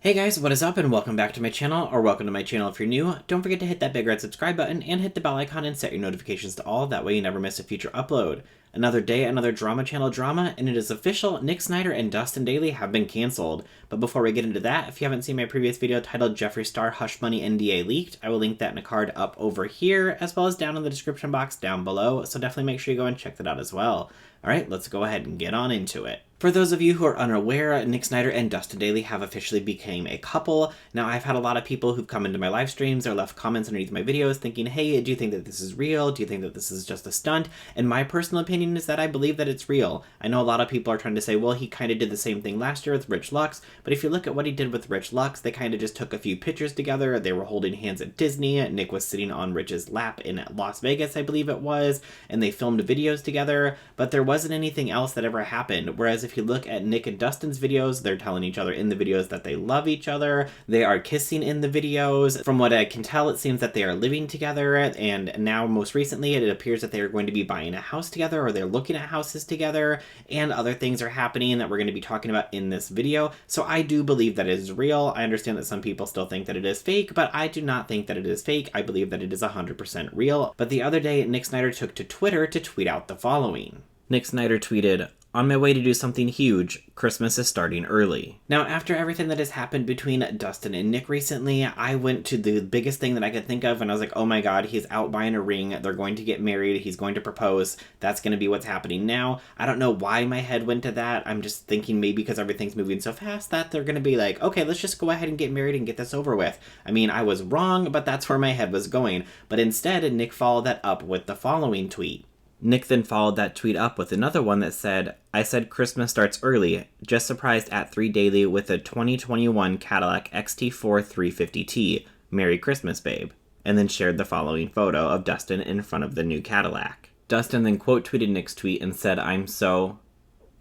Hey guys, what is up and welcome back to my channel, or welcome to my channel if you're new. Don't forget to hit that big red subscribe button and hit the bell icon and set your notifications to all, that way you never miss a future upload. Another day, another drama channel drama, and it is official, Nick Snider and Dustin Dailey have been cancelled. But before we get into that, if you haven't seen my previous video titled Jeffree Star Hush Money NDA Leaked, I will link that in a card up over here, as well as down in the description box down below, so definitely make sure you go and check that out as well. Alright, let's go ahead and get on into it. For those of you who are unaware, Nick Snider and Dustin Dailey have officially become a couple. Now, I've had a lot of people who've come into my live streams or left comments underneath my videos thinking, hey, do you think that this is real? Do you think that this is just a stunt? And my personal opinion is that I believe that it's real. I know a lot of people are trying to say, well, he kind of did the same thing last year with Rich Lux, but if you look at what he did with Rich Lux, they kind of just took a few pictures together. They were holding hands at Disney. Nick was sitting on Rich's lap in Las Vegas, I believe it was, and they filmed videos together, but there wasn't anything else that ever happened. Whereas if you look at Nick and Dustin's videos, they're telling each other in the videos that they love each other. They are kissing in the videos. From what I can tell, it seems that they are living together, and now most recently it appears that they are going to be buying a house together, or they're looking at houses together, and other things are happening that we're going to be talking about in this video. So I do believe that it is real. I understand that some people still think that it is fake, but I do not think that it is fake. I believe that it is 100% real. But the other day, Nick Snider took to Twitter to tweet out the following. Nick Snider tweeted, "On my way to do something huge, Christmas is starting early." Now, after everything that has happened between Dustin and Nick recently, I went to the biggest thing that I could think of, and I was like, oh my god, he's out buying a ring, they're going to get married, he's going to propose, that's going to be what's happening now. I don't know why my head went to that. I'm just thinking maybe because everything's moving so fast that they're going to be like, okay, let's just go ahead and get married and get this over with. I mean, I was wrong, but that's where my head was going. But instead, Nick followed that up with the following tweet. Nick then followed that tweet up with another one that said, "I said Christmas starts early. Just surprised at 3 Daily with a 2021 Cadillac XT4 350T. Merry Christmas, babe." And then shared the following photo of Dustin in front of the new Cadillac. Dustin then quote tweeted Nick's tweet and said, "I'm so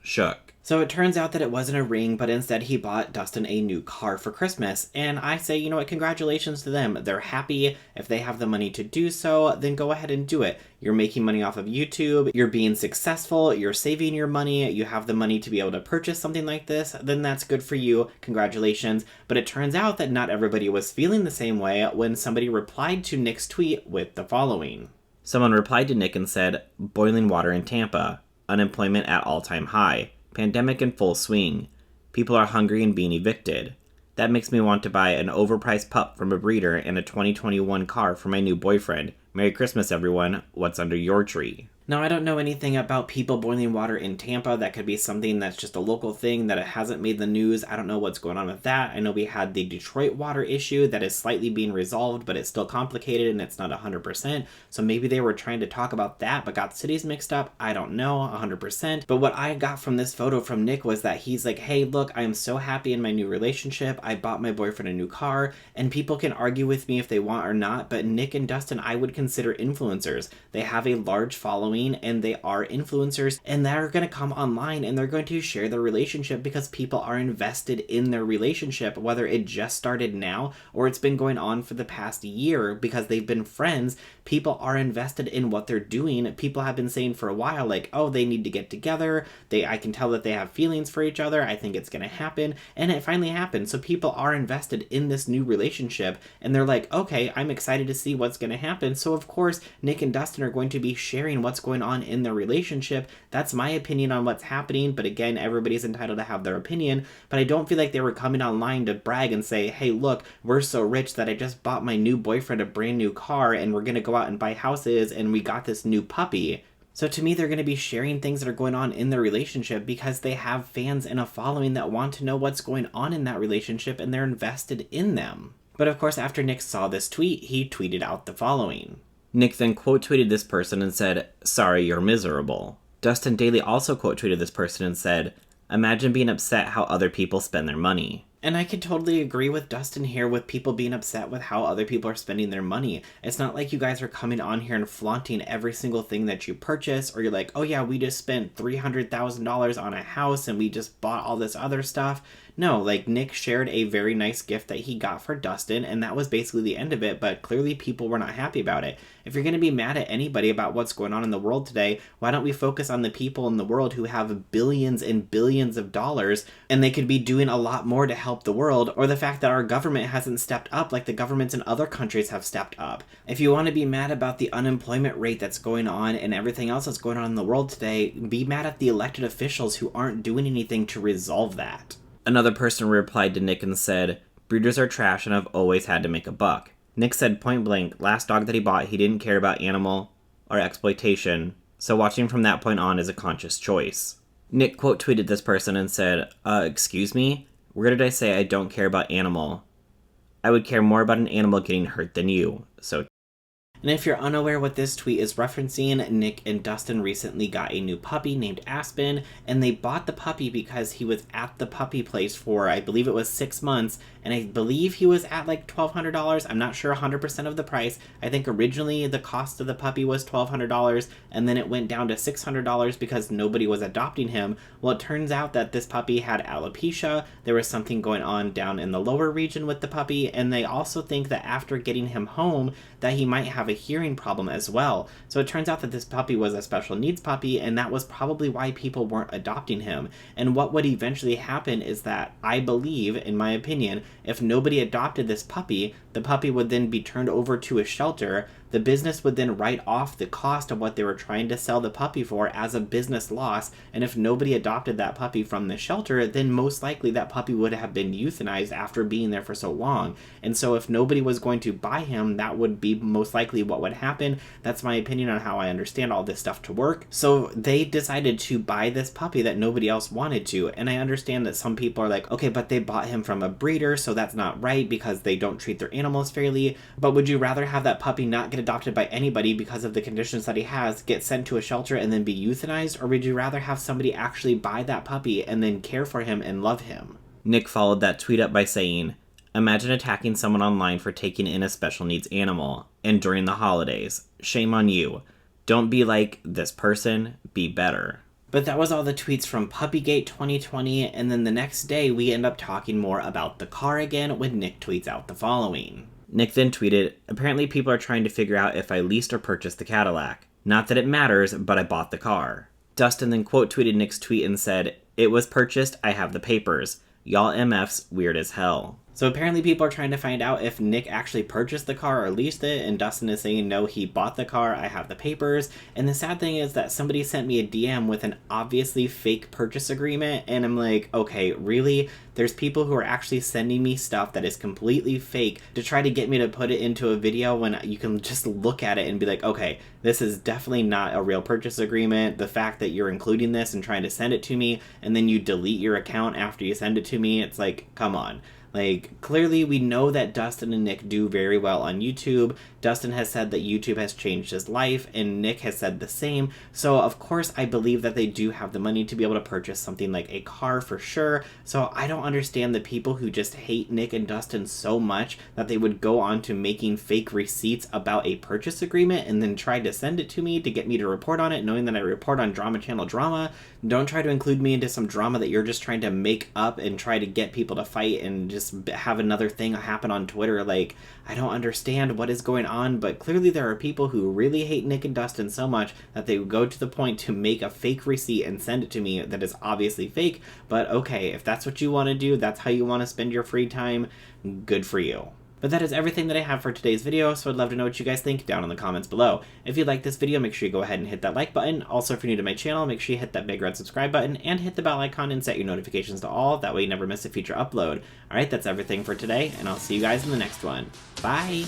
shook." So it turns out that it wasn't a ring, but instead he bought Dustin a new car for Christmas. And I say, you know what, congratulations to them. They're happy. If they have the money to do so, then go ahead and do it. You're making money off of YouTube. You're being successful. You're saving your money. You have the money to be able to purchase something like this. Then that's good for you. Congratulations. But it turns out that not everybody was feeling the same way when somebody replied to Nick's tweet with the following. Someone replied to Nick and said, "Boiling water in Tampa. Unemployment at all-time high. Pandemic in full swing. People are hungry and being evicted. That makes me want to buy an overpriced pup from a breeder and a 2021 car for my new boyfriend. Merry Christmas, everyone. What's under your tree?" Now, I don't know anything about people boiling water in Tampa. That could be something that's just a local thing that it hasn't made the news. I don't know what's going on with that. I know we had the Detroit water issue that is slightly being resolved, but it's still complicated and it's not 100%. So maybe they were trying to talk about that, but got cities mixed up. I don't know 100%. But what I got from this photo from Nick was that he's like, hey, look, I am so happy in my new relationship. I bought my boyfriend a new car, and people can argue with me if they want or not, but Nick and Dustin, I would consider influencers. They have a large following, and they are influencers, and they're going to come online and they're going to share their relationship because people are invested in their relationship, whether it just started now or it's been going on for the past year because they've been friends. People are invested in what they're doing. People have been saying for a while, like, oh, they need to get together. I can tell that they have feelings for each other. I think it's going to happen. And it finally happened. So people are invested in this new relationship, and they're like, okay, I'm excited to see what's going to happen. So of course, Nick and Dustin are going to be sharing what's going on in their relationship. That's my opinion on what's happening, but again, everybody's entitled to have their opinion. But I don't feel like they were coming online to brag and say, hey, look, we're so rich that I just bought my new boyfriend a brand new car, and we're gonna go out and buy houses, and we got this new puppy. So to me, they're going to be sharing things that are going on in their relationship because they have fans and a following that want to know what's going on in that relationship, and they're invested in them. But of course, after Nick saw this tweet, he tweeted out the following. Nick then quote tweeted this person and said, "Sorry, you're miserable." Dustin Dailey also quote tweeted this person and said, "Imagine being upset how other people spend their money." And I could totally agree with Dustin here with people being upset with how other people are spending their money. It's not like you guys are coming on here and flaunting every single thing that you purchase, or you're like, oh yeah, we just spent $300,000 on a house and we just bought all this other stuff. No, like, Nick shared a very nice gift that he got for Dustin, and that was basically the end of it, but clearly people were not happy about it. If you're going to be mad at anybody about what's going on in the world today, why don't we focus on the people in the world who have billions and billions of dollars, and they could be doing a lot more to help the world, or the fact that our government hasn't stepped up like the governments in other countries have stepped up. If you want to be mad about the unemployment rate that's going on and everything else that's going on in the world today, be mad at the elected officials who aren't doing anything to resolve that. Another person replied to Nick and said, "Breeders are trash and I've always had to make a buck." Nick said point blank, last dog that he bought, he didn't care about animal or exploitation, so watching from that point on is a conscious choice. Nick quote tweeted this person and said, excuse me? Where did I say I don't care about animal? I would care more about an animal getting hurt than you, so. And if you're unaware what this tweet is referencing, Nick and Dustin recently got a new puppy named Aspen, and they bought the puppy because he was at the puppy place for, I believe it was 6 months, and I believe he was at like $1,200. I'm not sure 100% of the price. I think originally the cost of the puppy was $1,200, and then it went down to $600 because nobody was adopting him. Well, it turns out that this puppy had alopecia. There was something going on down in the lower region with the puppy, and they also think that after getting him home, that he might have a hearing problem as well. So it turns out that this puppy was a special needs puppy, and that was probably why people weren't adopting him. And what would eventually happen is that, I believe, in my opinion, if nobody adopted this puppy, the puppy would then be turned over to a shelter. The business would then write off the cost of what they were trying to sell the puppy for as a business loss, and if nobody adopted that puppy from the shelter, then most likely that puppy would have been euthanized after being there for so long. And so if nobody was going to buy him, that would be most likely what would happen. That's my opinion on how I understand all this stuff to work. So they decided to buy this puppy that nobody else wanted to, and I understand that some people are like, okay, but they bought him from a breeder, so that's not right because they don't treat their animals fairly. But would you rather have that puppy not get adopted by anybody because of the conditions that he has, get sent to a shelter and then be euthanized, or would you rather have somebody actually buy that puppy and then care for him and love him? Nick followed that tweet up by saying, "Imagine attacking someone online for taking in a special needs animal, and during the holidays. Shame on you. Don't be like this person, be better." But that was all the tweets from Puppygate 2020, and then the next day we end up talking more about the car again when Nick tweets out the following. Nick then tweeted, "Apparently people are trying to figure out if I leased or purchased the Cadillac. Not that it matters, but I bought the car." Dustin then quote tweeted Nick's tweet and said, "It was purchased, I have the papers. Y'all MFs weird as hell." So apparently people are trying to find out if Nick actually purchased the car or leased it, and Dustin is saying, no, he bought the car, I have the papers. And the sad thing is that somebody sent me a DM with an obviously fake purchase agreement, and I'm like, okay, really? There's people who are actually sending me stuff that is completely fake to try to get me to put it into a video when you can just look at it and be like, okay, this is definitely not a real purchase agreement. The fact that you're including this and trying to send it to me, and then you delete your account after you send it to me, it's like, come on. Like, clearly we know that Dustin and Nick do very well on YouTube. Dustin has said that YouTube has changed his life, and Nick has said the same. So, of course, I believe that they do have the money to be able to purchase something like a car for sure. So, I don't understand the people who just hate Nick and Dustin so much that they would go on to making fake receipts about a purchase agreement and then try to send it to me to get me to report on it, knowing that I report on Drama Channel drama. Don't try to include me into some drama that you're just trying to make up and try to get people to fight and just have another thing happen on Twitter. Like, I don't understand what is going on, but clearly there are people who really hate Nick and Dustin so much that they would go to the point to make a fake receipt and send it to me that is obviously fake. But okay, if that's what you want to do, that's how you want to spend your free time, good for you. But that is everything that I have for today's video, so I'd love to know what you guys think down in the comments below. If you like this video, make sure you go ahead and hit that like button. Also, if you're new to my channel, make sure you hit that big red subscribe button and hit the bell icon and set your notifications to all. That way you never miss a future upload. Alright, that's everything for today, and I'll see you guys in the next one. Bye!